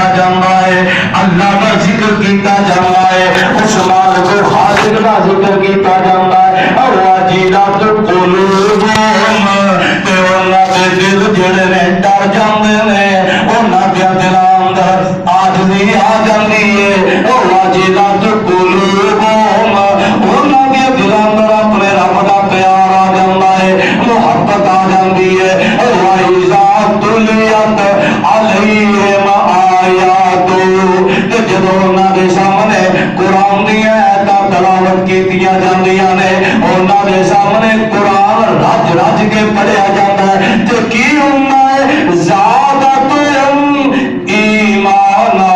کیتا جاتا ہے، اللہ کا ذکر کیتا جاتا ہے، اس مالک خالق کا ذکر کیتا جاتا ہے۔ اور واجلات قلوبہم تے انہاں دے دل جڑے نے ڈر جاندے نے، انہاں دے دلاں اندر عاجزی آ جاندی ہے۔ اور واجلات قلوبہم انہاں دے دلاں اندر اپنے رب دا پیار آ جاندا ہے، محبت آ جاندی ہے۔ وَإِذَا تُلِيَتْ عَلَيْهِمْ آيَاتُهُ تے جدوں انہاں دے سامنے قرآن دی آیاتاں تلاوت کیتیاں جاندیاں نے، انہاں دے سامنے قرآن رج رج کے پڑھیا جاتا ہے تے کی ہوندا ہے زادتہم ایمانا،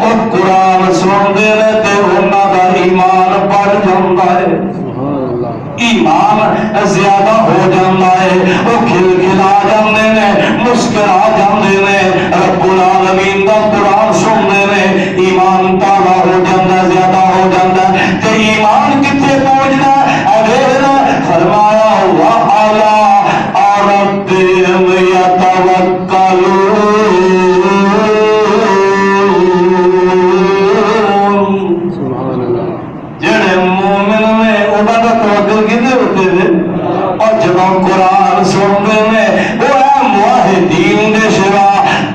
او قرآن سنتے نے تے انہاں دا ایمان بڑھ جاندا ہے، ایمان زیادہ ہو جاتا ہے، وہ کھل کھلا جاندے نے، مسکرا جاندے نے، رب العالمین دا قرآن سنتے نے، ایمان تازہ ہو جاتا ہے، زیادہ ہو جاتا ہے۔ تے ایمان کتنے پہنچنا ہے؟ فرمایا وَعَلَىٰ رَبِّهِمْ يَتَوَكَّلُونَ، جڑے مومن نے انہاں دا توکل کدے ہوتے نے، اور جدوں قرآن سنتے ہیں وہ ہے موحدین دے سوا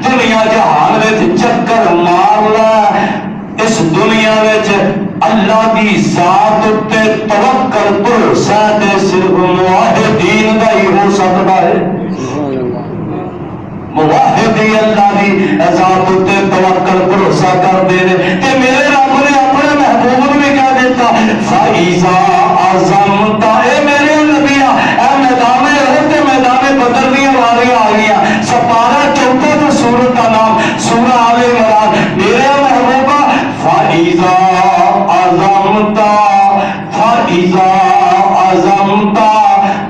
دنیا جہان وچ چکر مارنا، اس دنیا وچ اللہ دی ذات تے توکل بھروسہ تے صرف موحدین دا ہی ہو سکتا ہے۔ موحدی اللہ دی ذات تے توکل بھروسہ کردے نے، تے میرے رب نے اپنے محبوب نے کہہ دیتا فَإِذَا عَزَمْتَ، اے میرے نبیاں اے میدان احد تے میدان بدر دی واریاں آ گیا، سپارہ چوتھا تو سورت کا نام سورہ آل عمران، میرے محبوبہ فَإِذَا عَزَمْتَ، فَإِذَا عَزَمْتَ،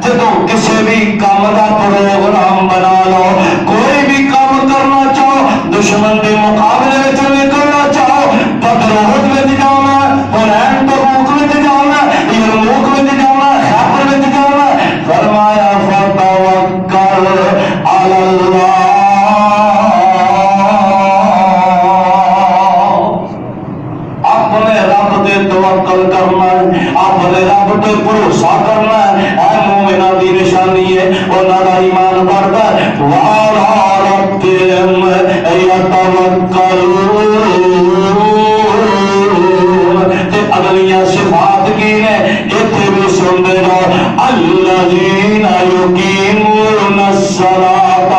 جدوں کسی بھی کام دا پروگرام بنا لو، کوئی بھی کام کرنا چاہو، دشمن کے مقابلے وچ نکلنا چاہو، بدر احد وچ جانا، حنین تبوک وچ جانا، یرموک وچ جانا، خیبر وچ جانا، فرمایا فتوکل علی اللہ، اپنے رب تے توکل کرنا ہے، اپنے رب تے بھروسہ کرنا ہے، اے مومنہ دی نشانی ہے، انہاں دا ایمان بڑھتا ہے۔ وَعَلَىٰ رَبِّهِمْ يَتَوَكَّلُونَ، تے اگلیاں صفات کی نے ایتھے بھی سن دے جاؤ، الَّذِينَ يُقِيمُونَ الصَّلَاةَ،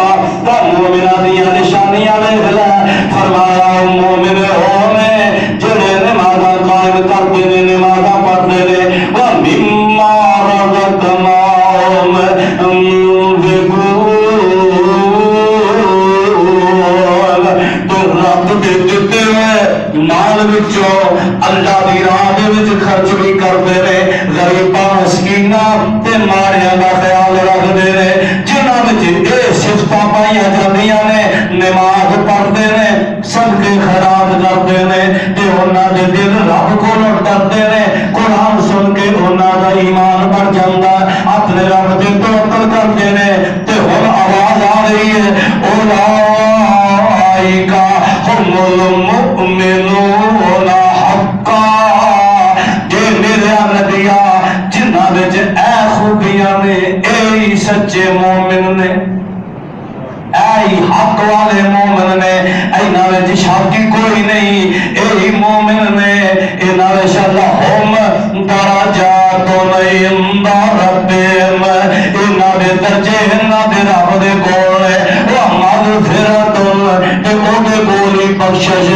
تے مومنہ دیاں نشانیاں لکھ لے، فرمایا مومن ہونے جڑے نمازاں قائم کرتے نے، نمازاں پڑھتے نے، وَمِمَّا رَزَقْنَاهُمْ يُنفِقُونَ، تو رب دے دتے ہوئے مال وچوں اللہ دی راہ دے وچ خرچ بھی کرتے نے، غریباں مسکیناں تے ماڑیاں دا خیال رکھتے نے، جنہاں وچ اے صفتاں پائیاں جاندیاں نے، نماز پڑھتے نے، صدقے خیرات کرتے نے، تے انہاں دے دل رب کولوں ڈرتے نے، قرآن سن کے انہاں دا ایمان بڑھ جاندا ہے، اپنے رب تے توکل کرتے نے، تے ہن آواز آ رہی ہے اولئک هم المؤمنون حقا، اے میرے نبیا جنہاں وچ اے خوبیاں نے، اے سچے مومن نے، اے حق والے مومن نے، انہاں وچ شادی کوئی نہیں، اے مومن نے، انہاں وچ لہم درجات عند ربہم، انہاں دے درجے انہاں دے رب دے کول ہے، ومغفرۃ تے او دے کول ہی بخشش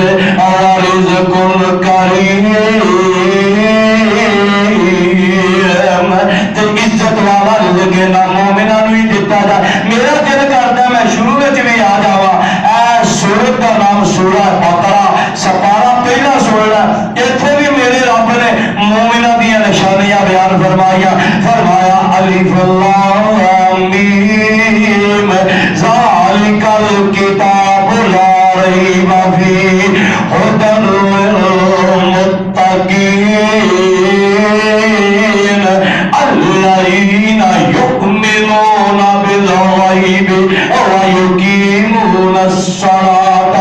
اور رزق کریم، تے عزت والا رزق انہاں مومناں نوں ہی دتا جائے۔ میرا دل کردا ہے میں شروع وچ بھی آ جاواں، اے سورت دا نام سورہ بقرہ، سپارہ پہلا سورہ، ایتھے بھی میرے رب نے مومناں دیاں نشانیاں بیان فرمائیاں، فرمایا الف لام میم ذالک الکتاب لا ریب فیہ ھدی للمتقین الذین یؤمنون بالغیب ویقیمون الصلاۃ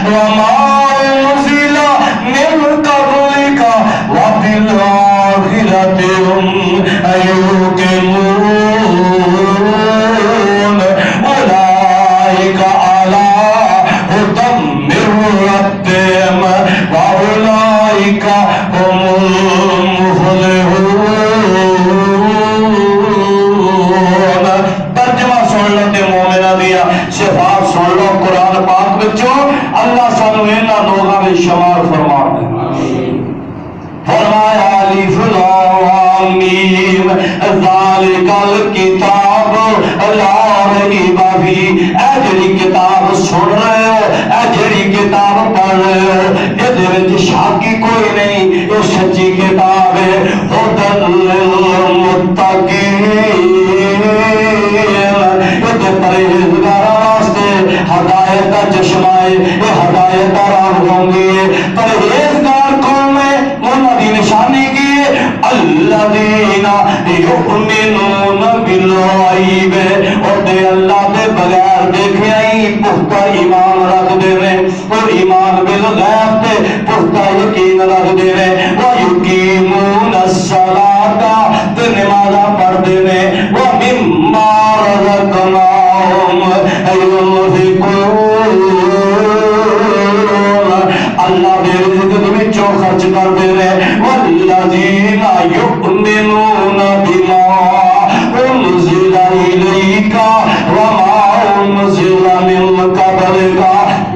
وما أنزل من قبلك وبالآخرة هم يوقنون أولئك على هدى من ربهم وأولئك هم المفلحون. ترجمہ سن لو تے مومنہ دیا صفات سن لو قرآن پاک بچوں. اللہ سانو انہاں لوگاں وچ شمار فرما دے. فرمایا الف لام میم ذالک الکتاب لا ریب فیہ. اے جڑی کتاب سن رہے ہو، اے جڑی کتاب پڑھ رہے ہو، یہ وچ شک کوئی نہیں، یہ سچی کتاب ہے. ھدی للمتقین، یہ پرہیزگاراں واسطے ہدایت کا چشمہ ہے، یہ ہدایت کا راہ ہوندی ہے. پرہیزگار کون ہے؟ انہاں دی نشانی کی ہے الذین یؤمنون بالغیب، اور دے اللہ دے بغیر دیکھے ہی پختہ ایمان رکھ دے رہے، اور ایمان بالغیب تے پختہ یقین رکھ دے رہے. وَيُقِيمُونَ الصَّلَاةَ، تے نمازاں پڑھ دے رہے. وَمِمَّا رَزَقْنَاهُمْ يُنْفِقُونَ، اللہ دے رزق وچوں خرچ کر دے رہے. وَالَّذِينَ يُؤْمِنُونَ بِمَا أُنزِلَ إِلَيْكَ وَمَا أُنزِلَ مِن قَبْلِكَ،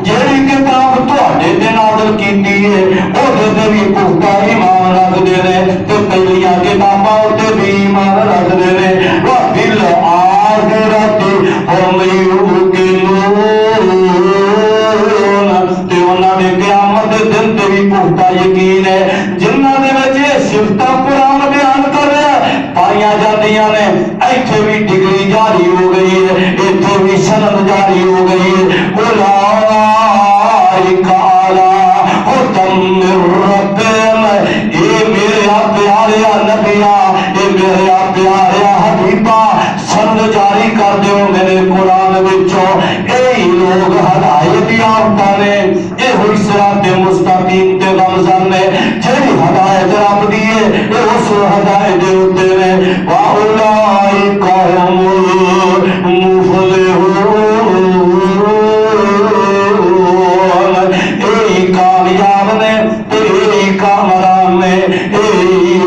جڑی کتاب تواڈے تے نازل کیتی ہے اودے تے بھی پختہ ایمان رکھ دے رہے، تے پہلیاں کتاباں تے بھی ایمان رکھ دے رہے. وَبِالْآخِرَةِ هُمْ يُوقِنُونَ، تے انہاں دے قیامت دے دن تے بھی پختہ یقین ہے. جنہاں دے وچ یہ صفتاں قرآن بیان کر رہا ہے پائیاں جاندیاں نے. ایتھے بھی ڈگری جاری ہو گئی ہے، ایتھے بھی سند جاری ہو گئی ہے. اولئک علی ھدی من ربہم، اے میرے پیارے نبیاں، اے میرے پیارے حبیباں، سند جاری کر دیو میرے قرآن وچوں. اے لوگ ہدایت یافتہ نے، اے ہوئی صراط مستقیم تے گامزن نے. جڑی ہدایت رب دی ہے اے اس ہدایت دے اوتے نے. وَأُولَئِکَ هُمُ الْمُفْلِحُونَ، اے کامیاب نے، اے کامران نے، اے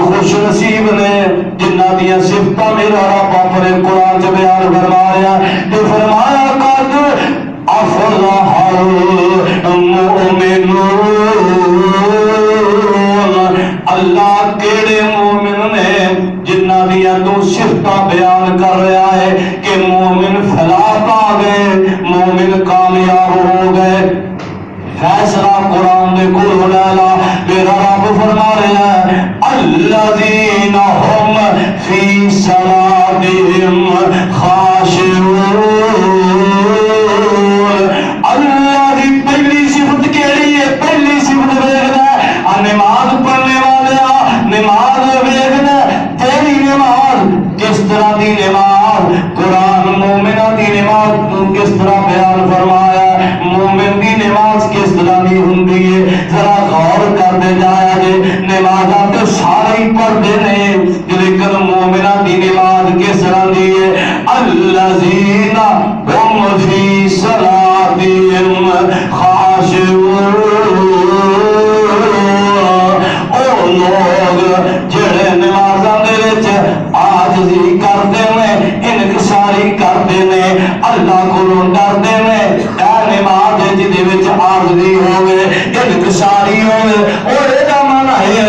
خوش نصیب نے جنہاں دیاں صفتاں میرا رب اپنے قرآن چ بیان فرما رہا ہے. تے فرمایا قد افلح المؤمنون، اللہ کیڑے مومن نے جنہاں دیاں تو صفتاں بیان کر رہا ہے کہ مومن فلاح پا گئے، مومن کامیاب ہو گئے. فیصلہ قرآن دے کول ہونا. میرا رب فرما رہا ہے الذین هم فی صلاتہم خاشعون. اللہ دی پہلی صفت کیڑی ہے؟ پہلی صفت ویکھدا ہے نماز پڑھنے والے، نماز ویکھدا تیری نماز کس طرح دی نماز. قرآن مومنہ دی نماز کس طرح بیان فرمایا، مومن دی نماز کس طرح دی ہوندی ہے. ذرا غور کرتے جایا جے. نمازاں تے سارے ہی پڑھدے نے لیکن مومنہ دی نماز کس طرح دی ہے. الذین هم فی صلاتہم خاشعون، او لوگ جڑے نمازاں دے وچ عاجزی کردے نے، انکساری کردے نے، اللہ کولوں ڈردے نے. اے نماز جدے وچ عاجزی ہوے، انکساری ہوے، اور اے دا معنی ہے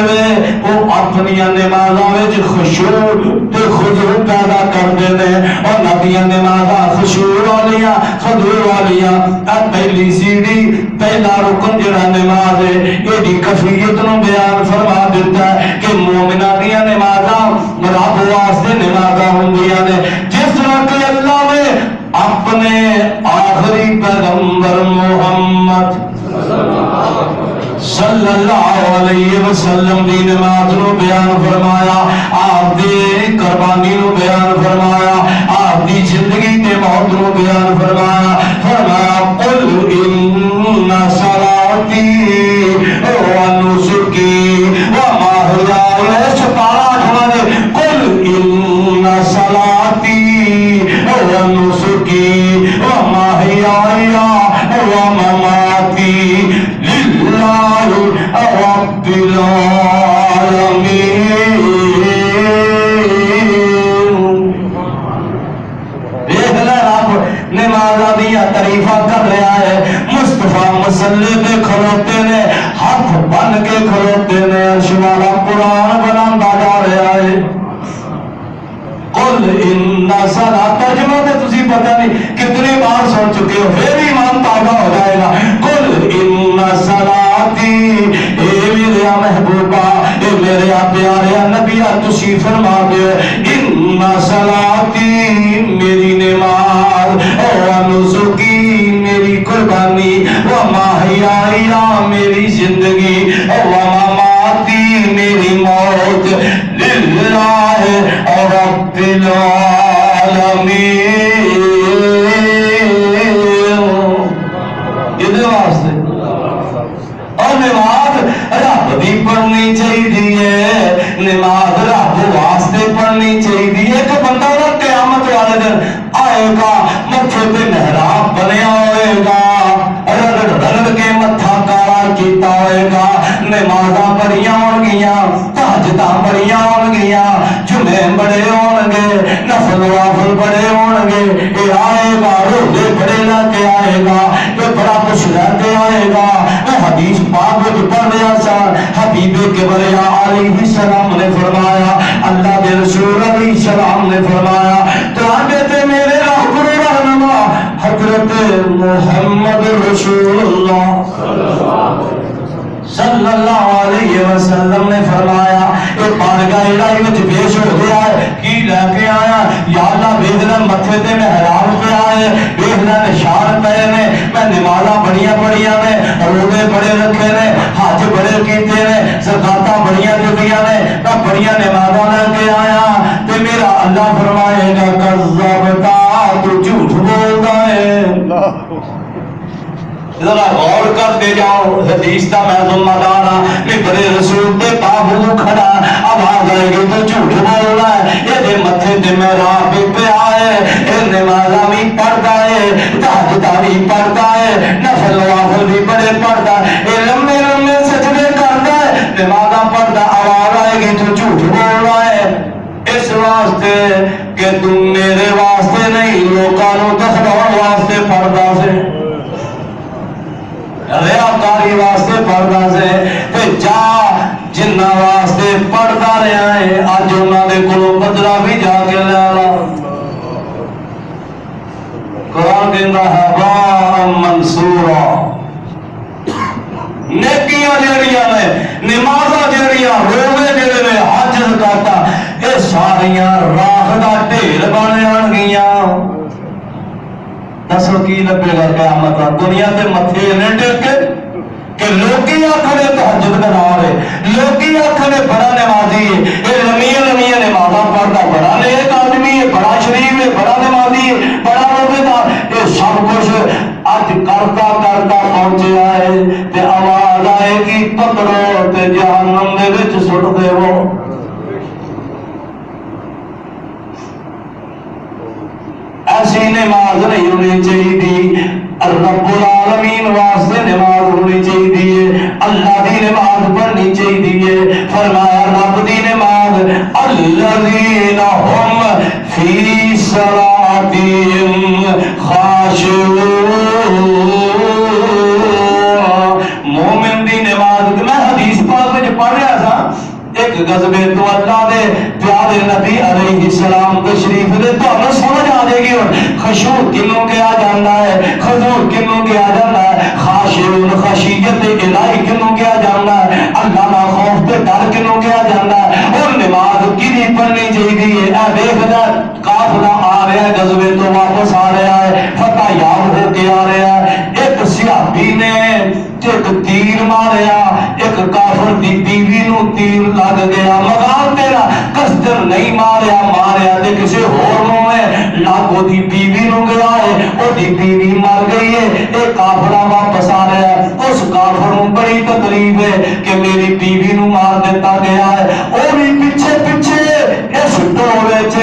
وہ اپنی نمازاں وچ خشوع تے خضوع پیدا کردے نے. اور نبیاں نمازاں خشوع والیاں، خضوع والیاں. اے پہلی سیڑھی، پہلا رکن جڑا نماز ہے ایڈی کیفیت نو بیان فرما دیتا ہے کہ مومناں دیاں نمازاں رب واسطے نمازاں ہوندیاں نے. جس طرح کہ اللہ نے اپنے آخری پیغمبر محمد صلی اللہ علیہ وسلم دی نماز نو بیان فرمایا، آپ دی قربانی نو بیان فرمایا، آپ دی زندگی تے موت نو بیان فرمایا. فرمایا قل ان صلاۃ ونسكي ومحياي سبحان جمعه قل ان صلاتي ونسكي ومحياي ومماتي لله رب العالمين. نمازہ دیا تعریفہ کر رہا ہے. مصطفیٰ مسلے پہ کھلوتے نے, ہاتھ بن کے کھلوتے نے, عرش والا قرآن بناتا جا رہا ہے. قل ان صلاۃ ترجمہ تے تسی پتہ نہیں کتنی بار سن چکے ہو, پھر ایمان تازہ ہو جائے گا. قل ان صلاتی, اے میرے محبوبہ, اے میرے پیارے نبی, تسی فرما دے ان صلاتی میری نماز, ونسکی میری قربانی, ومحیائی میری زندگی, ومماتی میری موت, للہ رب العالمین. ادھر واسطے اور نماز رب بھی پڑھنی چاہیے, نماز رب واسطے پڑھنی چاہیے. ایک بندہ قیامت والے دن آئے گا, متھے پہ محراب بنیا ہوئے گا, رگڑ رگڑ کے متھا کالا کیتا ہوئے گا, نمازاں پڑھیاں ہون گیاں, تہجداں پڑھیاں ہون گیاں, جمعے بڑے ہون گے, نفل وافل بڑے ہون گے. یہ آئے گا روزے بڑے لا کے آئے گا, یہ بڑا کچھ رہتے آئے گا. میں حدیث پاک میں پڑھ رہا سا, حبیب کبریا علیہ السلام نے فرمایا, اللہ کے رسول علیہ السلام نے فرمایا, تو آگے میرے رہبر رہنما حضرت محمد رسول اللہ صلی اللہ علیہ وسلم نے فرمایا, ایک بارگاہ الہی میں پیش ہو گیا ہے, کی لے کے آیا, یا اللہ بیدنا متھے تے میں حرام پہ آئے, بیدنا نشان پہ نے, میں نمازاں بڑیاں بڑیاں نے, روزے بڑے رکھے نے, حج بڑے کیتے نے, زکاتاں بڑیاں دتیاں نے, میں بڑیاں نمازاں لے کے آیا. تے میرا اللہ فرمائے گا کذبتا, تو جھوٹ بولتا ہے. ذرا غور کرتے جاؤ, حدیث کا میں ذمہ دار ہاں, میرے رسول دے پاہو کھڑا, آواز آئے گی تو جھوٹ بول رہا ہے. یہ دے متھے تے میرا پہ آئے, یہ نمازاں بھی پڑھتا ہے, تہجداں بھی پڑھتا ہے, نفل وافل بھی بڑے پڑھتا ہے, یہ لمبے لمبے سجدے کرتا ہے, نمازاں پڑھتا, آواز آئے گی تو جھوٹ بول رہا ہے. اس واسطے کہ تم میرے واسطے نہیں, لوکاں نوں دکھاؤ واسطے پڑھدا سے, ریاکاری واسطے پڑھدا سے. تے جا جنہ واسطے پڑھدا رہا ہے, اج انہاں دے کولوں بدلہ بھی جا کے لے لا. قرآن کہندا ہے وا منصورا, نیکیاں جڑیاں نے, نمازاں جڑیاں, روزے جڑے نے, حج زکاتاں, یہ ساریاں راہ دا ڈھیر بن جان گیاں. دسو کی لگے گا قیامت دنیا تے متھے نے ٹیکے کہ لوگی آکھنے تہجد بنا رہے, لوگی آکھنے بڑا نمازی ہے, یہ لمیاں لمیاں نمازاں پڑھتا, بڑا نیک آدمی ہے, بڑا شریف ہے, بڑا نمازی ہے, بڑا روزےدار, یہ سب کچھ اج کرتا کرتا پہنچیا ہے. تے آواز آئے گی پکڑو تے جہنم دے وچ سٹ دیو. ایسی نماز نہیں ہونی چاہیے, رب العالمین واسطے نماز ہونی چاہیے, اللہ دی نماز پڑھنی چاہیے. فرمایا رب دی نماز, الذین هم فی صلاتہم خاشعون. مومن دی نماز, میں حدیث پاک میں پڑھ رہا تھا, ایک غزبے تو اللہ دے پیارے نبی علیہ السلام تشریف دے, تو ہمیں سمجھ آ جائے گی خشوع کنوں کے آ جانا ہے, خضوع کنوں کے آ جانا ہے, خاشعون خشیت الہی کنوں کے آ جانا ہے, اللہ کا خوف تے ڈر کنوں کے آ جانا ہے. اور نماز کنی پڑھنی چاہیے. اے دیکھنا قافلہ آ رہا ہے, غزبے تو واپس آ رہا ہے, فتح یاب ہو کے آ رہا ہے. ایک صحابی نے ایک تیر ماریا, ایک کافر دی بیوی نو تیر لگ گیا, مگر تیرا قصدر نہیں ماریا, ماریا تے کسی ہور نو ہے, لاگو دی بیوی نو گیا ہے, او دی بیوی مر گئی ہے. ایک کافرہ واپس آ رہا ہے, اس کافر نوں بڑی تکلیف ہے کہ میری بیوی نوں مار دیتا گیا ہے، وہ بھی پیچھے پیچھے اس ٹوے چ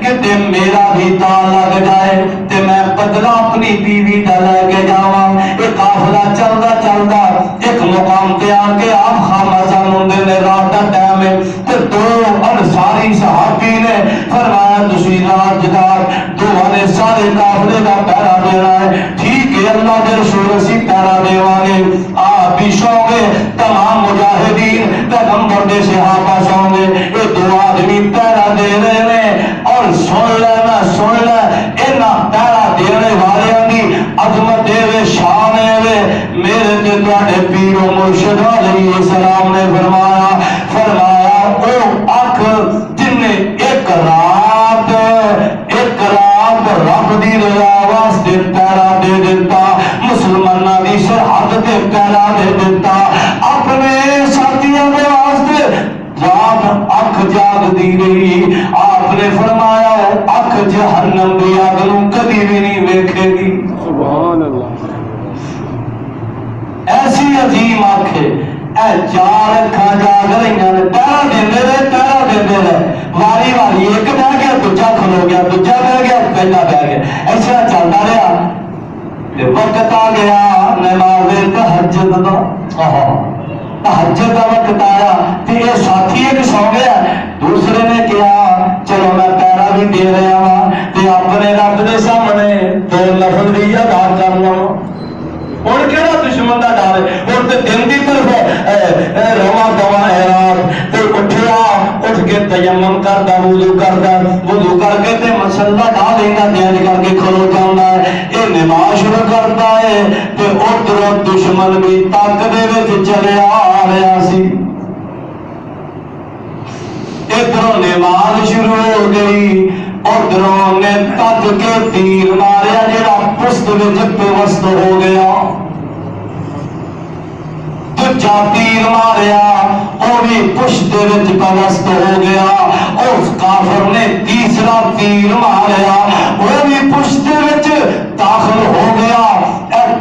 کہ میرا بھی تا لگ جائے تے میں بدلہ اپنی بیوی دا لے کے جاواں۔ یہ قافلہ چلدا چلدا ایک مقام تے آ کے آپ خامزہ ہوندے نے، رات دا ٹائم ہے تے دو انصاری صحابی نے فرمایا تسی راجدار دوواں نے سارے قافلے دا پہرا دینا ہے۔ ٹھیک ہے اللہ دے رسول اسی پہرا دیواں گے، آپ بھی سو گے، تمام مجاہدین پیغمبر دے صحابہ سو گے، یہ دو آدمی پہرا دے رہے ہیں۔ اور سن لینا سن لے انہاں پہرا دینے والیاں دی عظمت وے شان وے میرے تے تواڈے پیر و مرشد علیہ السلام نے فرمایا او اکھ جن نے ایک رات رب دی رضا واسطے پہرا دے دیتا، مسلماناں دی سرحد تے پہرا دے دیتا، اپنے ساتھیاں دے واسطے رات اکھ جاگ دی رہی۔ آپ نے فرمایا اکھ جہنم دی اگ نوں کبھی بھی نہیں ویکھے گی۔ سبحان اللہ، ایسی عظیم اکھ ہے۔ اے چار اکھاں جاگ رہی ہیں، پہرا دیندے رہے واری واری، ایک بہ گیا دوجا کھلو گیا، دوجا بہ گیا پہلا بہ گیا، ایسا چلتا رہا۔ وقت آ گیا نماز تہجد دا، تہجد دا وقت آیا تے یہ ساتھی ایک سو گیا، دوسرے نے کہا چلو میں پہرا بھی دے رہا ہاں تے اپنے رب دے سامنے دو نفل بھی ادا کر لواں۔ ہوں کہڑا دشمن کا ڈر ہے؟ ہوں تو دن کی طرف رواں دواں حیران تو اٹھیا، اٹھ کے تیمم کرتا، وضو کر کے تے مسلح ڈا لینا، دین کر کے کھلو جانا ہے، یہ نماز شروع کرتا ہے تے ادھر دشمن بھی تک دے وچ چلے آ رہا سی، ادھر نماز شروع ہو گئی، ادھروں نے تک کے تیر ماریا جڑا پشت وچ پیوست ہو گیا، دوجا تیر ماریا وہ بھی پشت وچ پیوست ہو گیا، اس کافر نے تیسرا تیر ماریا وہ بھی پشت وچ داخل ہو گیا۔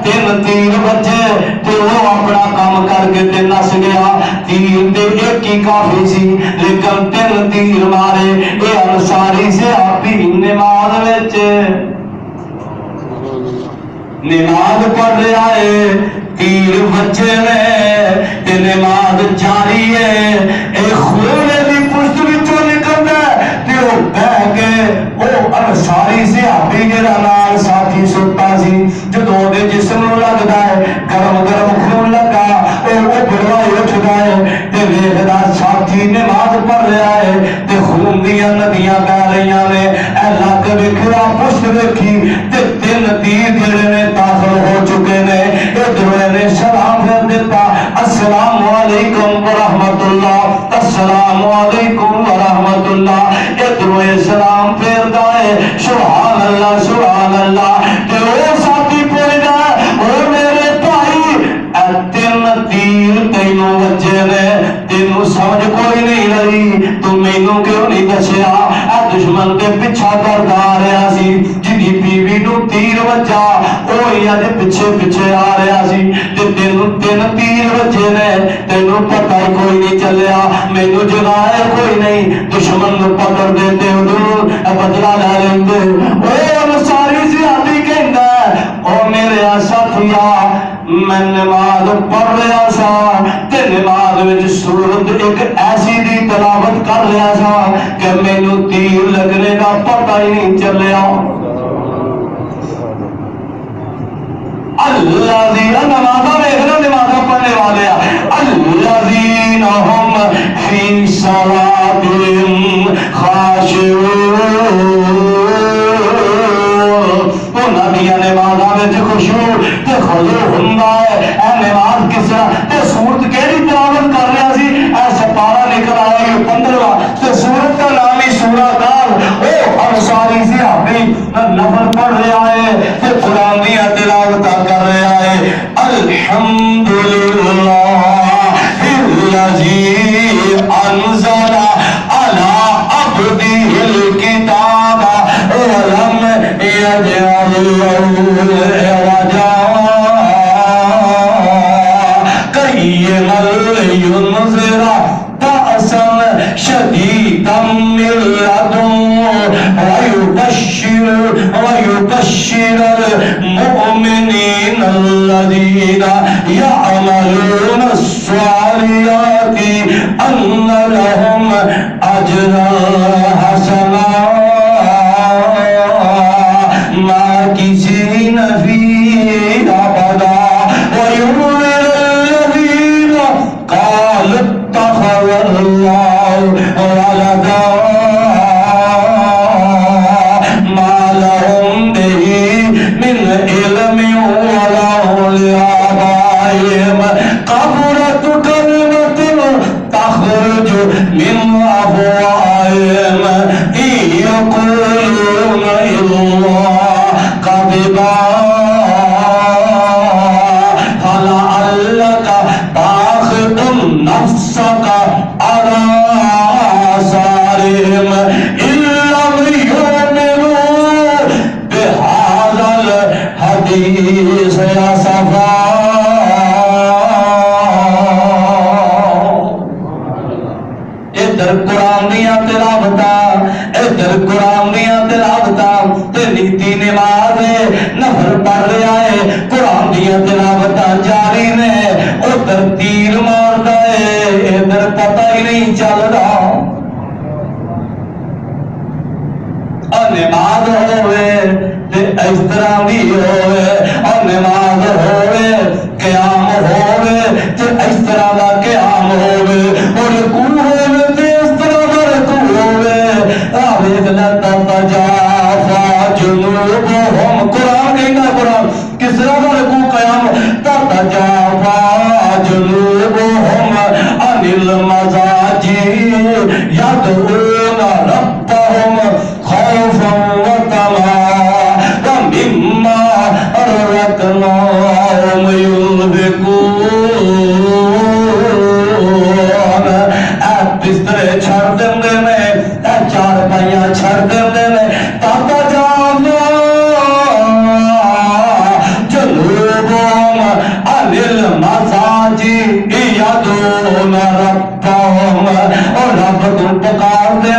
تین تیر بچے تے وہ اپنا کام کر کے تے نس گیا، تیر تے ایک ہی کافی سی لیکن تین تیر مارے۔ اے انصاری سے آپ ہی نماز وچ نماز پڑھ رہا ہے، تیر بچے نے تے نماز جاری ہے، اے خون دی پشت وچوں نکلدا تے او بہ کے او انصاری سے آپ ہی جڑا نال ساتھی ستا سی، جدوں دے جسم نوں لگدا ہے گرم گرم خون لگا، او بڑوائی اٹھدا ہے تے ویکھدا ساتھی نماز پڑھ رہا ہے تے خون دیاں ندیاں بہ رہیاں نے، اے لگ ویکھیا پشت ویکھی تے تین تیر جڑے نے داخل ہو چکے نے، ادھر نے سلام پھیر دیتا، السلام علیکم ورحمۃ اللہ، السلام علیکم ورحمۃ اللہ، ادھر سلام پھیر دائے سبحان اللہ سبحان اللہ، تے او ساتھی پڑھ جائے او میرے بھائی تین تیر تینوں بچے نے، تینوں سمجھ کوئی نہیں رہی، تو مینوں کیوں نہیں دسیا؟ اے دشمن تے پیچھا کردا آ رہا سی، جدی بیوی نوں تیر بچا وہی اج پیچھے پیچھے آ رہا سی، تے تینوں تین تیر بچے نے، تینوں پتہ ہی کوئی نہیں چلیا، مینوں جگایا کوئی نہیں، دشمن نوں پکڑ دیتے ادھر بدلہ لے لیندے۔ او انصاری سی آدھی کہندا او میرے ساتھیا میں نماز پڑھ رہا سا تے نماز وچ سورت ایک ایسی دی تلاوت کر رہا سا کہ مینوں تیر لگنے کا پتہ ہی نہیں چلیا۔ الذین نمازاں ویکھنا نمازاں پڑھنے والے الذین هم فی صلاتہم خاشعون، انہاں دیاں نمازاں وچ خشوع تے خضوع ہوندا ہے۔ اے نماز کس طرح تے سورت کیڑی تلاوت کر رہا سی؟ اے سپارہ نکل آیا 15واں تے سورت کا نام ہی سورہ کاف۔ او انصاری سی صحابی نفل پڑھ رہا ہے تے قرآن دی تلاوت کر رہا ہے، الحمدللہ الذی انزل علی عبدہ الکتاب ولم یجعل له عوجا قيما لينذر بأسا شديدا من لدنه ويبشر المؤمنين الذين يعملون الصالحات أن لهم أجرا حسنا ماكثين فيه أبدا وينذر الذين قالوا اتخذ الله ولدا ما لهم به من علم ولا لآبائهم كبرت كلمة تخرج من أفواههم إن يقولون إلا كذبا فلعلك باخع نفسك على آثارهم إن لم يؤمنوا بهذا الحديث أسفا. ادھر قرآن دیا تلاوتاں ادھر قرآن دیا تلاوتاں تے نیتی نماز نفل پڑھ رہا ہے قرآن دیا تلاوتاں جاری نے ادھر تیر ماردا ہے ادھر پتہ ہی نہیں چل رہا. نماز ہوئے تے اس طرح بھی ہوئے اور نماز ہوئے قیام ہوئے تے اس طرح دا قیام ہوئے اور رکوع ہوئے تے اس طرح دا رکوع ہوئے. آویگ لتا تجافا جنوبهم قرآن کہنا قرآن کس طرح دا رکوع قیام تجافا جنوبهم عن المضاجع يدعون ربهم خوفا وطمعا ومما رزقناهم ينفقون. بستر چھڑ دے نے چار پائیاں چھڑ دے نے تاتا جانا جنوبهم عن المضاجع يدعون ربهم اور رب کو پکار دے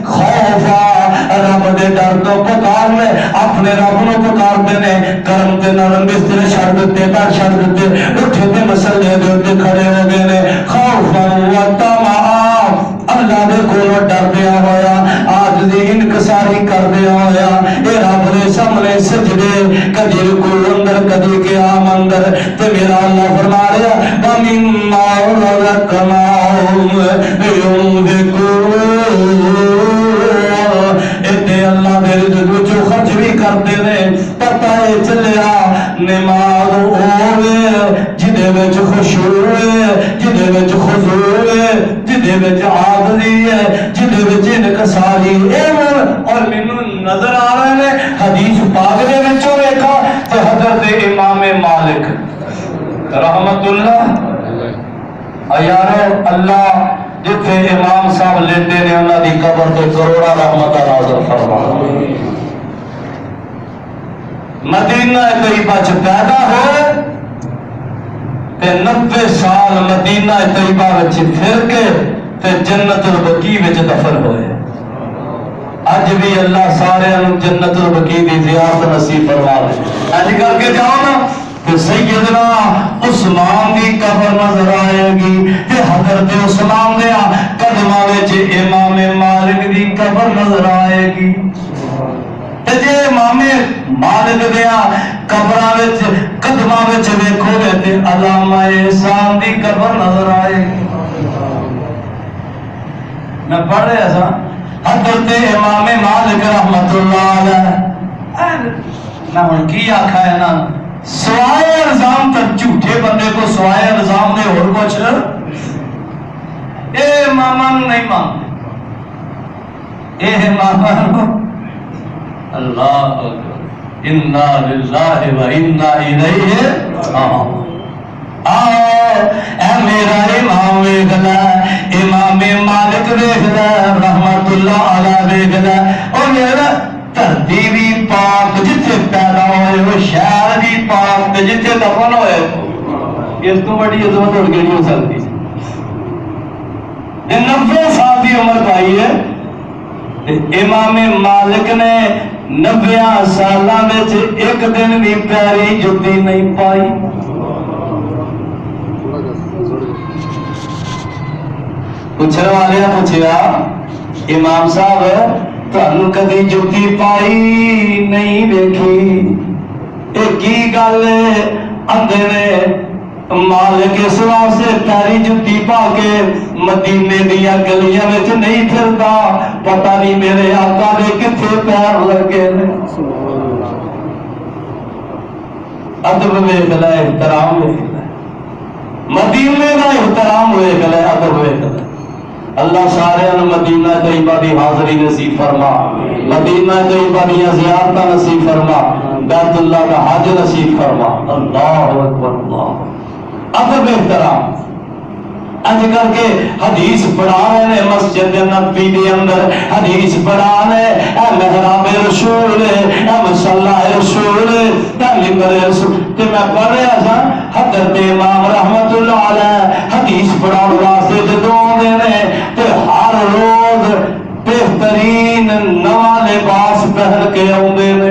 خوفا رب دے ڈر تو پکار لے اپنے رب نو پکار دے کرم تے نرم بستر چھڑ دیتے بیٹھ چھڑ دیتے اٹھے تے مسلے دے تے کھڑے ہو گئے نے خوفا و طمعا اللہ دے کولوں ڈر دیا ہویا آج دی انکساری کر دیا ہویا اے رب دے سامنے سجدے کدی رکوع اندر کدی قیام اندر تے میرا اللہ فرما رہا وَمِمَّا رَزَقْنَاهُمْ يُنْفِقُونَ. اتے اللہ دے رزق جو خرچ بھی کرتے نے پتہ ہے چلیا نماز ہوئے جدے وچ خشوع ہے جدے وچ خضوع ہے جدے وچ عاجزی ہے جدے وچ انکساری ہے. اور مینوں نظر آ رہے نے حدیث پاک دے وچوں ویکھا تے حضرت امام مالک رحمت اللہ یارو اللہ جتھے امام صاحب لیتے نے انہاں دی قبر تے کروڑا رحمت نازل فرما. مدینہ طیبہ چ پیدا ہوئے تے 90 سال مدینہ طیبہ وچ پھر کے تے جنت البقیع وچ دفن ہوئے. اج بھی اللہ سارے جنت البقیع دی زیارت نصیب فرما دے. اج کر کے جاؤ نا کہ سیدنا عثمان دی قبر نظر آئے گی تے حضرت عثمان دیا قدماں وچ امام مالک دی قبر نظر آئے گی تے جے امام مالک دیا قبراں وچ قدماں وچ ویکھو گے تے علامہ احسان دی قبر نظر آئے گی. میں پڑھ رہا تھا حضرت امام مالک رحمت اللہ علیہ میں ہن کی آکھا ہے نا سوائے الزام تک جھوٹے بندے کو سوائے الزام دے اور کچھ اے مامن نہیں مانتے اے مامن اللہ اکبر انا للہ و انا الیہ راجعون. اے میرا امام ویکھدا امام مالک ویکھدا رحمت اللہ علیہ ویکھدا اور میرا دھرتی بھی پاک جتھے پیدا ہوئے وہ شہر بھی پاک جتھے دفن ہوئے اس تو بڑی عظمت اور نہیں ہو سکتی. 90 سال کی عمر پائی ہے. امام مالک نے 90 سالوں میں ایک دن بھی پیاری جتی نہیں پائی. پوچھنے والے پوچھا امام صاحب تمہیں کدی جتی پائی نہیں دیکھی یہ کی گل آندے نے مالک اس واسطے پیاری جتی پا کے مدینے دیا گلیاں میں نہیں پھرتا پتہ نہیں میرے آقا دے کتنے پیر لگے نے. ادب ویکھ لے احترام ویکھ لے مدینے کا احترام ویکھ لے ادب ویکھ لے. اللہ سارے مدینہ طیبہ دی حاضری نصیب فرما مدینہ طیبہ دی زیارت نصیب فرما بیت اللہ کا حج نصیب فرما. اللہ اکبر اللہ. ادب احترام اج کر کے حدیث پڑھا رہے ہیں مسجد نبوی دے اندر حدیث پڑھا رہے اے محراب رسول اے مصلی رسول اے منبر رسول تے میں پڑھ رہا تھا حضرت امام رحمت اللہ علیہ حدیث پڑھاؤ واسطے جدوں آندے نے تے ہر روز بہترین نواں لباس پہن کے آندے نے.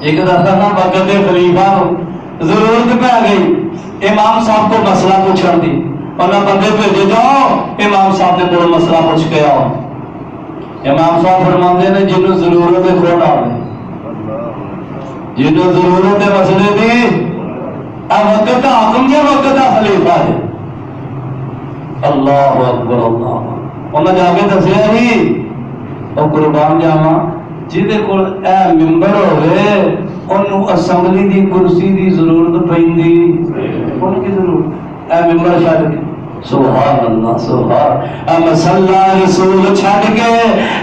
ایک دفعہ نا وقت دے خلیفہ ضرورت پہ گئی امام صاحب کو مسئلہ پوچھن دی انہاں بندے بھیجے جاؤ امام صاحب نے کوئی مسئلہ پوچھ کے آؤ. امام صاحب فرماندے نے جنوں ضرورت ہے کھوڑ آوے جنوں ضرورت ہے مسئلے دی وقت کا حکم یا وقت کا خلیفہ ہے. اللہ اکبر اللہ. انہاں جا کے دسیا جی او قربان جاواں جہدے کول اے ممبر ہوئے انہوں اسمبلی دی کرسی دی ضرورت پیندی ان کی ضرورت اے ممبر چھڈ کے سبحان اللہ سبحان اے مصلی رسول چھڈ کے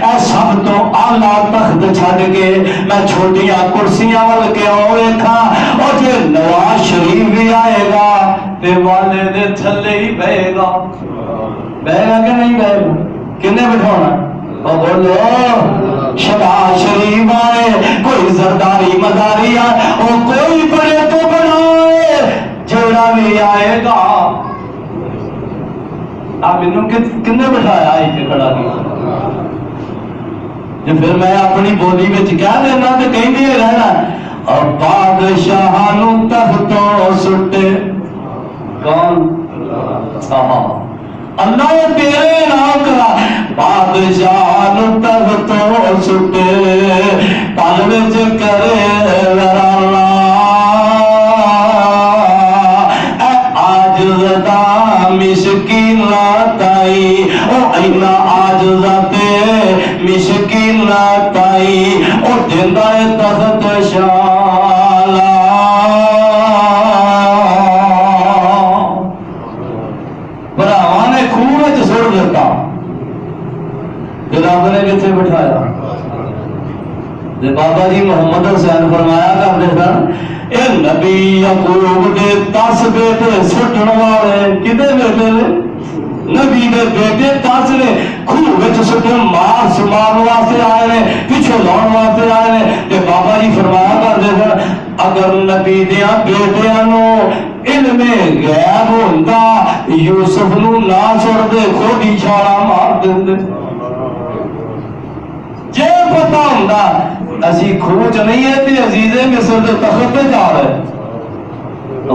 اے سب تو اعلی تخت چھڈ کے میں چھوٹیاں کرسیاں ول کے او ویکھاں او جے نواز شریف بھی آئے گا تے والے دے تھلے ہی بہے گا کہ نہیں بہے گا کنے بٹھانا او بولو شہباز شریف آئے کوئی زرداری مداری آئے او کوئی بڑے تو بنائے جڑا بھی آئے گا. آپ انہوں کنے بٹھایا آئی کے کھڑا کیا جو پھر میں اپنی بولی میں کیا دینا تو کہیں بھی رہنا اور بادشاہانوں تختوں سٹے کون اللہ تیرے نام کرا بادشاہانوں تختوں سٹے پل وچ کرے لڑانا اے عاجزہ مشکین تائی او اینا عاجزہ تے مشکین تائی او دندہ تخت شالا براوان نے خوب سڑ دیتا جناب نے کتنے بٹھایا بابا جی محمد حسین فرمایا کرتے سن اے نبی یعقوب دے 10 بیٹے سٹن والے کدے بیٹے نے نبی دے بیٹے 10 نے خوہ وچ سٹن مار مارن واسطے آئے نے پیچھے لاؤن واسطے آئے نے تے بابا جی فرمایا کرتے سن اگر نبی دیاں بیٹیاں نو علم غیب ہوندا یوسف نو نہ چھڑ دے خود ہی چھاڑا مار دیندے جے پتہ ہوندا اسی کھوچ نہیں ہے تے عزیز مصر دے تخت پہ جا رہے.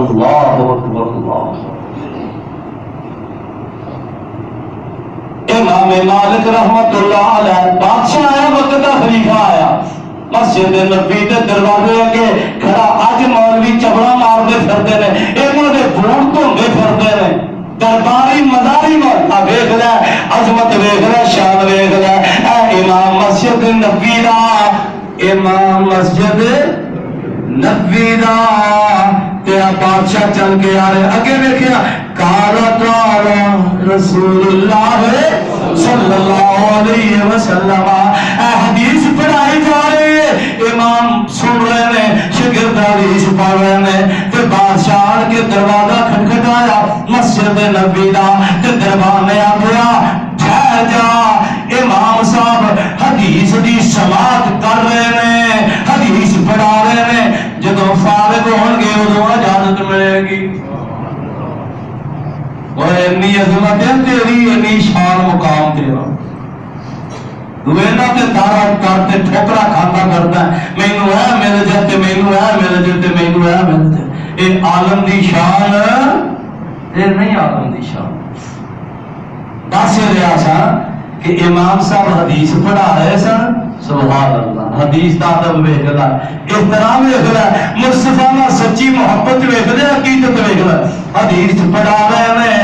اللہ اکبر اللہ. امام مالک رحمت اللہ علیہ بادشاہ آیا وقت کا خلیفہ آیا مسجد نبوی دے دروازے اگے کھڑا اج مولوی چبڑا مارتے پھردے نے انہاں دے بوٹ دھوندے پھردے نے درباری مداری میں ویکھ لے عظمت ویکھ لے شان ویکھ لے اے امام مسجد نبوی دا امام مسجد نبوی دا تیرا بادشاہ چل کے آ رہے اگے دیکھیا قال رسول اللہ صلی اللہ علیہ وسلم اے حدیث پڑھائی جا رہی ہے امام سن رہے ہیں شاگرد حدیث پڑھ رہے ہیں تے بادشاہ کے دروازہ کھٹکھٹایا مسجد نبوی دا تے دربار نے آیا ٹھہر جا امام صاحب حدیث دی سماعت کر رہے ہیں حدیث پڑھا رہے ہیں جدوں فارغ ہون گے ادوں اجازت اجازت ملے گی؟ وہ انی عظمت ہے تیری، انی شان مقام تیرا، تے دارا کرتے ٹھوکرا کھانا کرتا ہے، مینوں اے مل جاتے، مینوں اے مل جاتے، مینوں اے مل جاتے۔ یہ عالم دی شان، یہ نہیں عالم دی شان۔ دس رہا سا کہ امام صاحب حدیث پڑھا رہے سن، سبحان اللہ، حدیث دا ادب ویکھ لے، احترام ویکھ لے، مصطفیٰ نال سچی محبت ویکھ لے، عقیدت ویکھ لے۔ حدیث پڑھا رہے ہیں،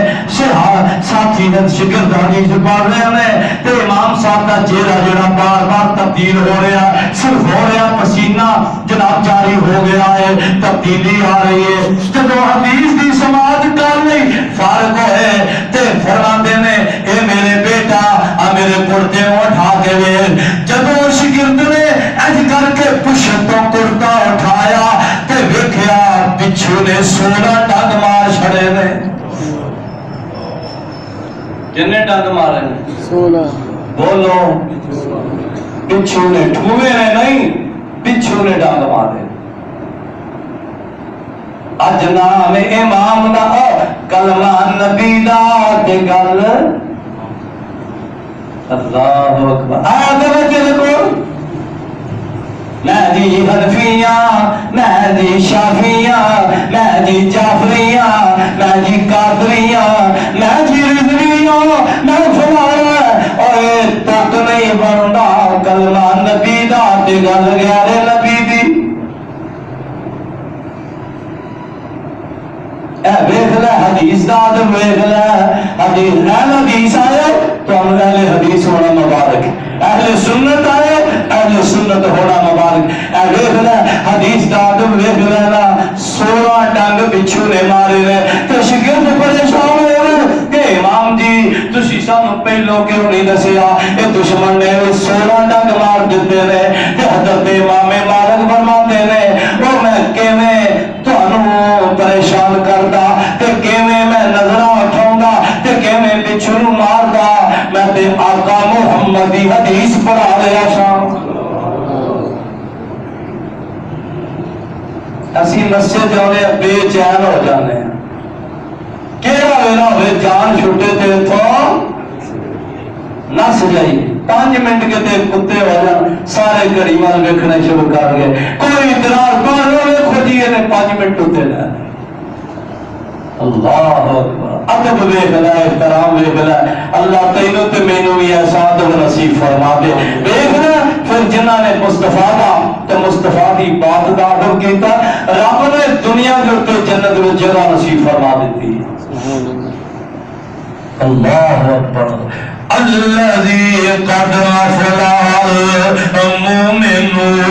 ساتھی نے شاگرد حدیث پڑھ رہے ہیں، تے امام صاحب دا چہرہ جڑا بار بار تبدیل ہو رہا، صرف ہو رہا، پسینہ جناب جاری ہو گیا ہے، تبدیلی آ رہی ہے۔ جب حدیث دی سماعت کر لی، فارغ ہوئے تے فرماتے نے اے میرے بیٹا میرے کرتے اٹھا کے وے، جب شاگرد نے اج کر کے پشت تو کرتا اٹھایا تے ویکھیا پچھو نے 16 ڈنگ مار چھڑے نے۔ کنے ڈنگ مارے نے؟ 16۔ بولو، پچھو نے ٹھوے نے نہیں، پچھو نے ڈنگ مارے۔ اج نام امام دا کلمہ نبی دا تے گل اللہ اکبر۔ آدم تیرے کو میں جی حنفیاں، میں جی شافیاں، میں جی جعفریاں، میں جی قادریاں، میں جی رضویاں، میں فلانا، اور تک نہیں بننا کلمہ نبی دا تے گل غیر نبی دی۔ اے ویکھ لے حدیث دا ادب ویکھ لے، حدیث اہل حدیث آئے تو ہم اہل حدیث ہونا مبارک، اہل سنت آئے اہل سنت ہونا مبارک۔ اے ویکھ لے حدیث دا ادب ویکھ لے نا، 16 ڈنگ بچھو نے مارے نے، تے شاگرد پریشان ہوئے کہ امام جی تسی سانوں پہلو کیوں نہیں دسیا؟ اے دشمن نے 16 ڈنگ مار دیتے نے، تے حضرت امام مالک فرماتے نے او میں کیویں تانوں پریشان کردا تے کیویں میں نظراں اٹھاوندا تے کیویں پچھو نوں ماردا، میں تے آقا محمد دی حدیث پڑھا رہا سا۔ اسی مسجد جانے بے چین ہو جانے ہیں، کیڑا ویلا ہوئے جان چھٹے تے تو نس جائی، 5 منٹ کے تے کتے ہو جان سارے گھڑی وال ویکھنے شروع کر گئے، کوئی اعتراض کر ویکھو جی نے 5 منٹ ہوتے لے۔ اللہ اکبر، ادب ویکھ لے، احترام ویکھ لے، اللہ تینوں تے مینوں بھی ایسا ادب نصیب فرما دے۔ ویکھ لے پھر جنہاں نے مصطفیٰ دا تے مصطفیٰ دی بات دا ادب کیتا، رب نے دنیا دے تے جنت وچ جگہ نصیب فرما دیتی۔ اللہ اکبر، الذی قد افلح المؤمنون،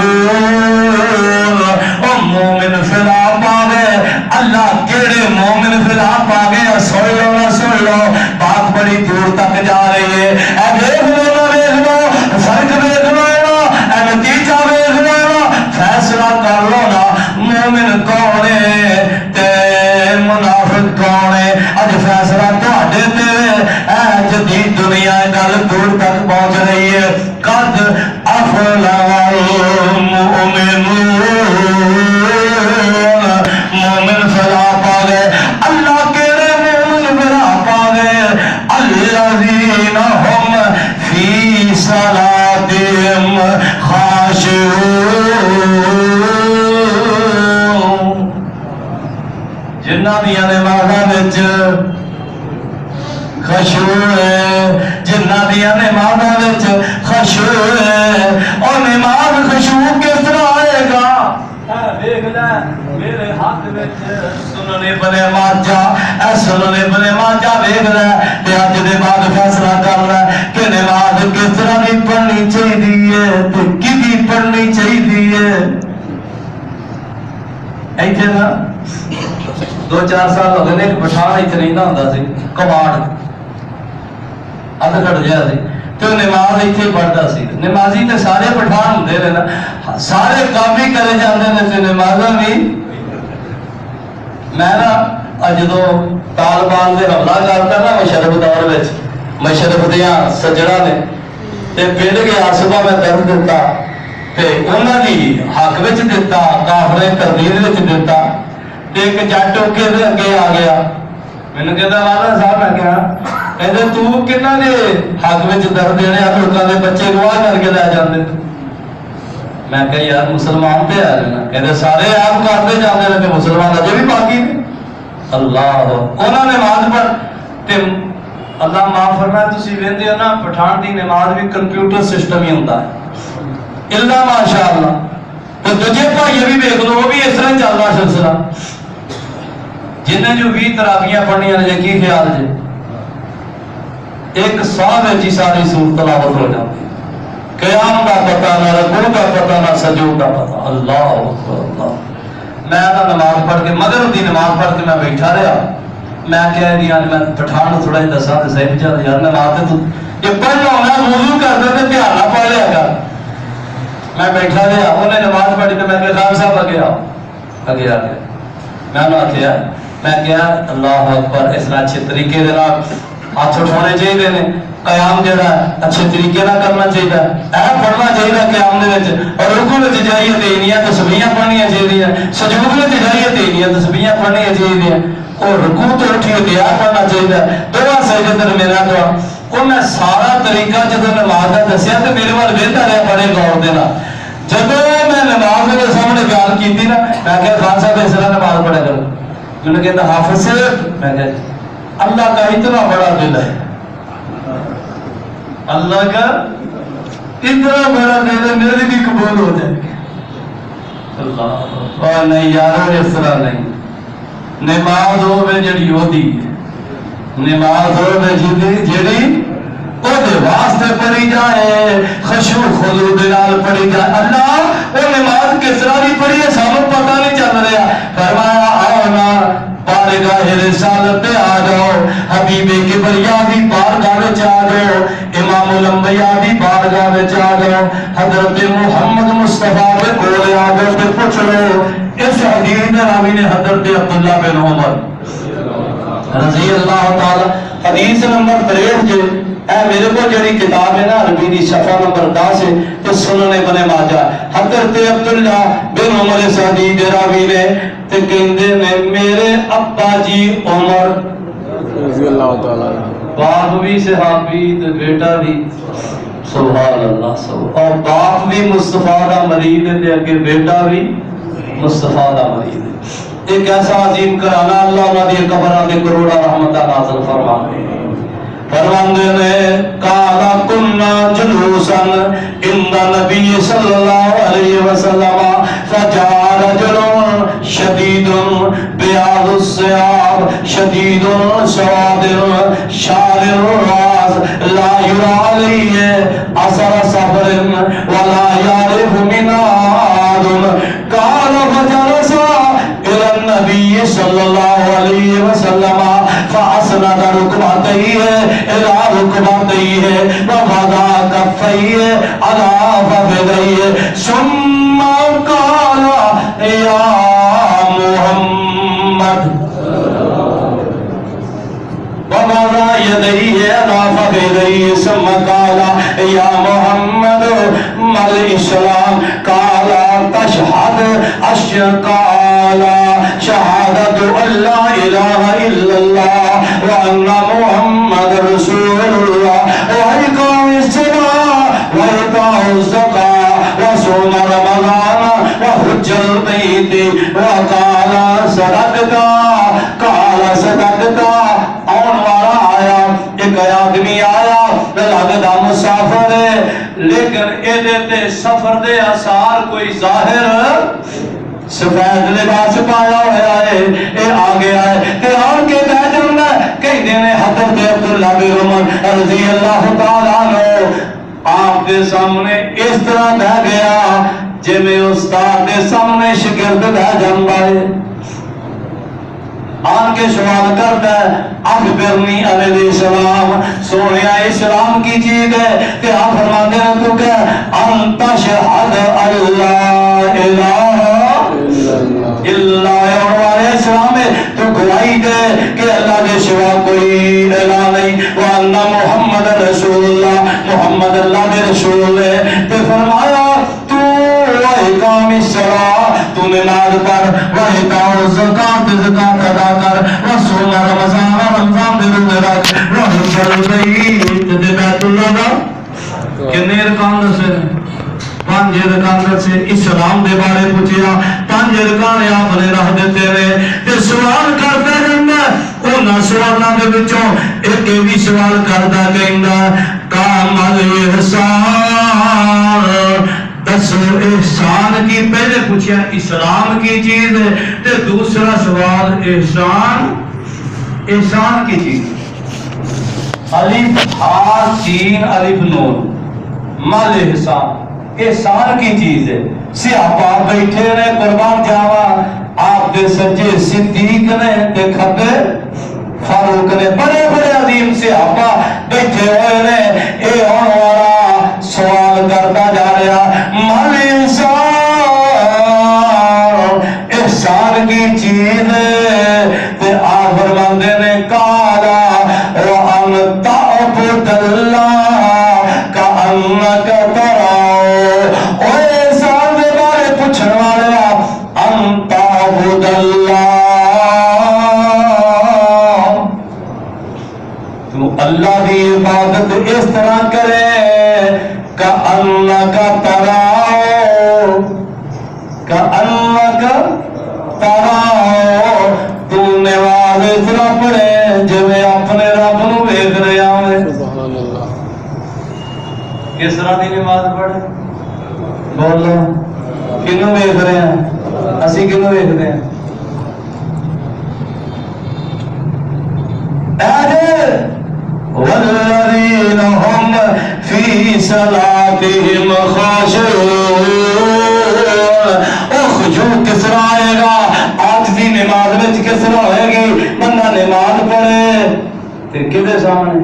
مومن فلاح پا گئے، اللہ کیڑے مومن فلاح پا گئے، سن لو نہ سن لو، بات بڑی دور تک جا رہی ہے۔ اے دیکھ لو نہ دیکھ لو، فرق دیکھ لو نا، اے نتیجہ دیکھ لو نا، فیصلہ کر لو نا، مومن کون ہے تے منافق کون ہے۔ اج فیصلہ تہاڈے تے اے جدید دنیا گل دور تک پہنچ رہی ہے۔ قد افلح المؤمنون، مومن فلاح پا گئے، اللہ کیڑے مومن فلاح پا گئے، الذین هم فی صلاتہم خاشعون، جنہاں دیاں نمازاں وچ خشوع ہے، جنہاں دیاں نمازاں وچ خشوع ہے۔ اور نماز خشوع کس طرح آئے گا؟ دیکھ لے میرے ہاتھ وچ سنن ابن ماجہ، اے سنن ابن ماجہ دیکھ لے تے اج دے بعد فیصلہ کر لے کہ نماز کس طرح دی پڑھنی چاہیے تے کدی پڑھنی چاہیے۔ ایتھے نا 2-4 سال ہو گئے، ایک پٹھان ایتھے رہندا ہوندا سی، کباڑ ادھ گھٹ گیا سی، تو نماز ایتھے پڑھدا سی۔ نمازی تے سارے پٹھان ہوندے نے نا، سارے کافی کرے جاندے نے تے نمازاں بھی۔ میں نا جدو طالبان دے حملہ کرتا نا مشرف دور وچ، مشرف دیاں سجڑا نے تے پنڈ گیا، صبح میں درد دیتا تے انہاں دی حق وچ دیتا، کافرے تردید وچ دیتا ایک جٹ ہو کے اگے آ گیا مینوں کہندا والا صاحب میں کہا کہندے تو کنا دے حق وچ درد دینے آ لوکاں دے بچے گواہ کر کے لے جاندے میں کہا یار مسلمان تے آ رہے نا کہندے سارے آپ کرتے جاندے نے کہ مسلمان اجے بھی باقی نے اللہ انہاں نے نماز پڑھ تے اللہ معاف فرمائے تسی ویندے ہو نا پٹھان دی نماز بھی کمپیوٹر سسٹم ہی ہوندا ہے الا ماشاءاللہ تو دجے بھائی بھی دیکھ لو وہ بھی اس طرح چلتا سلسلہ جنہیں جو 20 تراویحاں پڑھنیاں نے کی خیال جی ایک سال جی ساری سورت تلاوت ہو جاتی قیام کا پتہ نہ رکوع کا پتہ نہ سجود کا پتہ اللہ اکبر اللہ میں نماز پڑھ کے مغرب دی نماز پڑھ کے میں بیٹھا رہا میں کہہ دیا میں پٹھان تھوڑا جہا دسا تو صحیح چل یار نماز تو یہ پڑھنا ہونا وضو کرتے تھے دھیان نہ پڑھ لیا کر میں بیٹھا رہا انہیں نماز پڑھی تو میں کہا خان صاحب اگے آ گیا میں انہوں آخیا میں کہا اللہ اکبر اس طرح اچھے طریقے دے ہاتھ اٹھانے چاہیے نے قیام جڑا اچھے طریقے نہ کرنا چاہیے اے پڑھنا چاہیے قیام دے وچ اور رکوع وچ جائیے تے انیاں تسبیحاں پڑھنیاں چاہیے سجود وچ جائیے تے انیاں تسبیحاں پڑھنیاں چاہیے اور رکوع تو اٹھیے تے پڑھنا چاہیے دعا سجدے درمیان دعا وہ میں سارا طریقہ جب نماز کا دسیا تو میرے وال ویندہ رہا بڑے غور دے نال جب میں نماز کے سامنے گل کی نا میں کہ خان صاحب اس طرح نماز پڑھا کرو انہوں نے کہتا حافظ سے میں کہ اللہ کا اتنا بڑا دل ہے اللہ کا اتنا بڑا دل ہے میرے بھی قبول ہو جائے اللہ اور نہیں یارو اس طرح نہیں نماز ہو میں جڑی ہو دی نماز ہو میں جڑی وہ دے واسطے پڑھی جائے خشوع خضوع دے نال پڑھی جائے اللہ وہ نماز کس طرح دی پڑھی ہے سانوں پتہ نہیں چل رہا فرمایا آؤ نا بارگاہ رسالت پہ آ جاؤ حبیب کبریا دی بارگاہ وچ آ جاؤ امام الانبیاء دی بارگاہ وچ آ جاؤ حضرت محمد مصطفیٰ دے کول آ جاؤ تے پوچھ لو اس حدیث دے راوی نے حضرت عبداللہ بن عمر رضی اللہ تعالی حدیث نمبر 63 جو اے میرے کو جڑی کتاب ہے نا عربی دی صفحہ نمبر 10 ہے تے سنن ابن ماجہ حضرت عبداللہ بن عمر سعدی دے راوی نے تے کہندے نے میرے ابا جی عمر رضی اللہ تعالی باپ بھی صحابی تے بیٹا بھی سبحان اللہ سبحان اور باپ بھی مصطفیٰ دا مرید ہے تے اگے بیٹا بھی مصطفیٰ دا مرید ہے ایک ایسا عظیم کرانا اللہ انہاں دی قبراں دے کروڑا رحمتاں نازل فرمائے فرماندے نے قالا کننا جلوسن عند نبی صلی اللہ علیہ وسلم فجاء رجل شدید بیاض الثياب شدید سواد شعر الراس لا يرى عليه اثر صبر ولا يعرف مناد قال فجلس الى النبي صلی اللہ علیہ وسلم فاسند ركبتيه الى ركبتيه ووضع كفيه على فخذيه ثم قال يا محمد ووضع يديه على فخذيه ثم قال يا محمد ما الاسلام قال تشهد قال شهادة أن لا إله إلا الله وأن محمد رسول الله وإقام الصلاة وإيتاء الزكاة وصوم رمضان وحج البيت وقال صدقت قال صدقت اور والا آیا ایک آدمی آیا لگتا مسافر ہے لیکن ایدے سفر دے آثار کوئی ظاہر سفید لباس پایا ہوا ہے اے آگے آئے تے آن کے بہ جانا کہنے نے حضرت عبداللہ بن عمر رضی اللہ تعالیٰ عنہ آپ کے سامنے اس طرح بہ گیا جے میں استاد کے سامنے شگرد بہ جانا ہے آن کے سوال کرتا ہے اخبرنی علیہ السلام سونیا اسلام کی چیز ہے کہ آپ فرماتے ہیں تو کہ انت شہد اللہ الہ اللہ اور اسلام ہے تو گواہی دے کہ اللہ کے سوا کوئی الہ نہیں وان محمد رسول اللہ محمد اللہ کے رسول ہے تو فرمایا تو اقام الصلاۃ تو نماز پڑھ و ایتاء الزکات 5 رکعت سے اسلام دے بارے پوچھیا 5 رکعت آپ نے رکھ دیتے رہے تے سوال کرتا رہندا انہاں سوالاں دے وچوں ایک بھی سوال کردا کہندا کامل احسان دسو احسان کی پہلے پوچھیا اسلام کی چیز ہے تے دوسرا سوال احسان کی چیز الف ہا سین الف نون مل احسان احسان کی چیز ہے صحابہ بیٹھے نے قربان جاوا آپ دے سجے صدیق نے تے کھبے فاروق نے بڑے بڑے عظیم صحابہ بیٹھے ہوئے نے اے ہون والا سوال کرتا جا رہا مل احسان کی چیز تے آپ فرماندے نے کالا وان تعبد اللہ کانک تراؤ او احسان دے بارے پوچھن والے ان تعبد اللہ تو اللہ دی عبادت اس طرح کرے کانک تراؤ کانک تراؤ تو نماز اس طرح پڑھے جویں اپنے رب نو ویکھ رہا ہے سبحان اللہ کس طرح دی نماز پڑھے بولو کنوں ویکھ رہے ہیں اسی کنوں ویکھ رہے ہیں والذین هم فی صلاتهم خاشعون جو کس طرح آئے گا آج دی نماز میں کس طرح ہوئے گی بندہ نماز پڑھے پھر کدے سامنے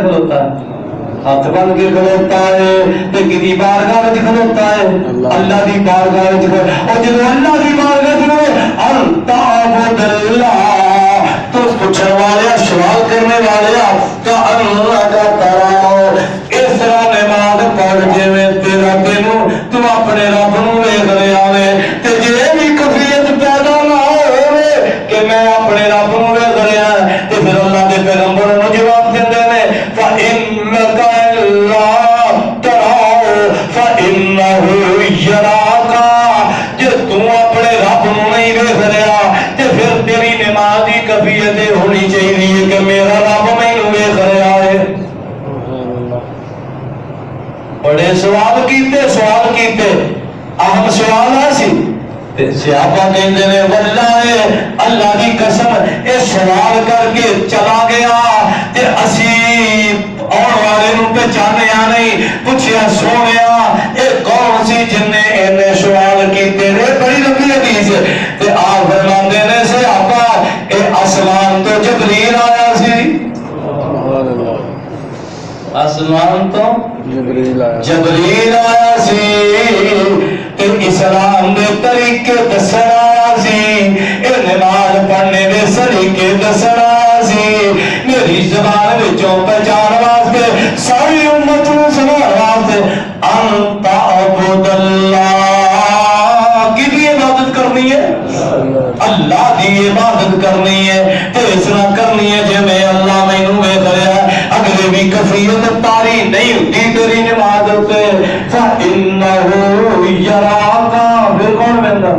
کھلوتا ہے ہاتھ بن کے کھلوتا ہے تے کدی بارگاہ وچ کھلوتا ہے اللہ دی بارگاہ وچ اور جب اللہ دی بارگاہ وچ انت عبد اللہ تو پوچھنے والے سوال کرنے والے کا اللہ کا تراؤ اس طرح نماز پڑھ جویں تیرا تینوں تو اپنے رب نو ویکھ رہا ہے تے جے بھی کفیت پیدا نہ ہوے کہ میں اپنے رب نو ویکھ رہا تے پھر اللہ دے پیغمبر نو جواب دیندے نے فإنک لا تراؤ فإنه یراک جے تو اپنے رب نو نہیں ویکھ رہا تے پھر تیری نماز دی کفیت ہونی چاہیے کہ میرا رب مینوں ویکھ رہا ہے بڑے سوال کیتے اہم سوال ہے سی تے صحابہ کہندے نے واللہ اللہ دی قسم اے سوال کر کے چلا گیا تے اسی اور والے نو پہچانیا نہیں پوچھیا سونیا اے کون سی جن نے اینے سوال کیتے نے بڑی لمبی حدیث تے آپ فرماندے نے صحابہ اے آسمان تو جبریل آیا سی آسمان تو جبریل آیا سی تے اسلام دے طریقے دسن آیا سی اے نماز پڑھنے دے طریقے دسن آیا سی میری زبان وچوں پہچان واسطے ساری امت نو سمجھاؤ واسطے انت عبد اللہ کی عبادت کرنی ہے اللہ دی عبادت کرنی ہے تے اس طرح کرنی ہے جویں اللہ مینوں ویکھ رہا ہے اگلے بھی کفیت تاری نہیں ہوتی تیری نماز تے فإنہ یراک پھر کون بندہ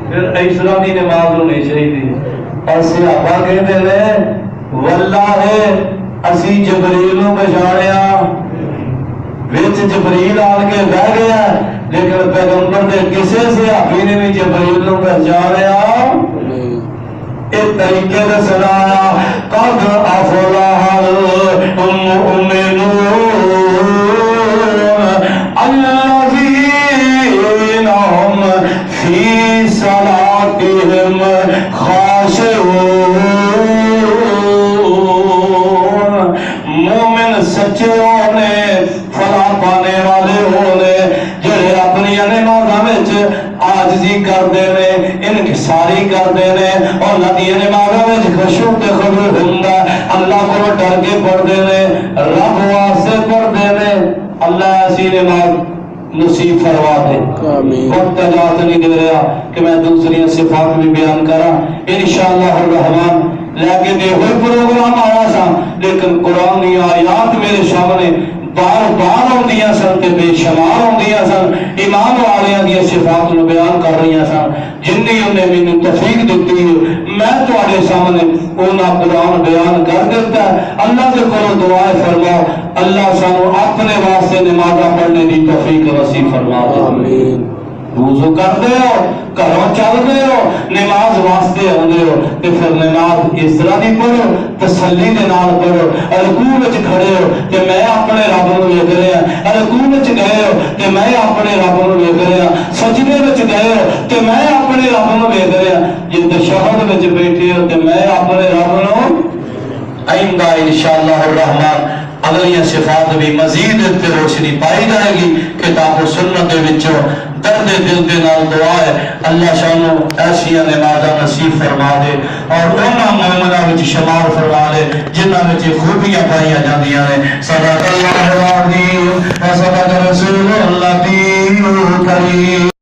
پھر اس طرح دی نماز ہونی چاہیے اور صحابہ کہتے ہیں واللہ اسی جبریل نو پہچانیا وچ جبریل آن کے بہ گیا لیکن پیغمبر دے کسے صحابی نے بھی جبریل نو پہچانیا ایک طریقے سے سنایا قد افلح المؤمنون الذین هم فی صلاتهم خاشعون مومن سچے ہونے فلاح پانے والے ہونے جڑے اپنی نمازاں وچ عاجزی کردے نے انکساری کردے نے اور اللہ دی نمازاں وچ خشوع تے خضوع ہوندا اللہ کو ڈر کے پڑھدے نے رب واسطے پڑھدے نے اللہ ایسی نماز نصیب فرما دے وقت اجازت نہیں دے رہا کہ میں دوسری صفات بھی بیان کرا انشاءاللہ الرحمن لیکن یہ ہوئی پروگرام آیا سا لیکن قرآن آیات میرے سامنے بار بار آدیاں سن تے بے شمار آدیاں سن، ایمان والیاں دی صفات نو بیان کر رہی سن۔ جنی انہیں مینوں توفیق دیتی میں تواڈے سامنے انہاں قرآن بیان کر دیتا ہے۔ اللہ دے کولوں دعا فرماؤ اللہ سانو اپنے واسطے نمازاں پڑھنے دی توفیق نصیب فرما دے۔ آمین۔ وضو کرتے ہو، گھروں چلتے ہو، نماز واسطے آتے ہو تے پھر نماز اس طرح دی پڑھو، تسلی دے نال پڑھو۔ رکوع وچ کھڑے ہو تے میں اپنے رب نوں ویکھ رہا، رکوع وچ گئے ہو تے میں اپنے رب نوں ویکھ رہا، سجدے وچ گئے ہو تے میں اپنے رب نوں ویکھ رہا، جے تشہد وچ بیٹھے ہو تے میں اپنے رب نوں۔ آئندہ انشاءاللہ الرحمن اگلیاں صفات بھی مزید تے روشنی پائی جائے گی کتاب و سنت دے وچوں۔ درد دل دے نال دعا ہے اللہ شانو ایسیاں نمازاں نصیب فرما دے اور انہاں مومناں وچ شمار فرما لے جنہاں وچ خوبیاں پائیاں جاندیاں نے۔ صدق اللہ العظیم و صدق رسول اللہ کریم۔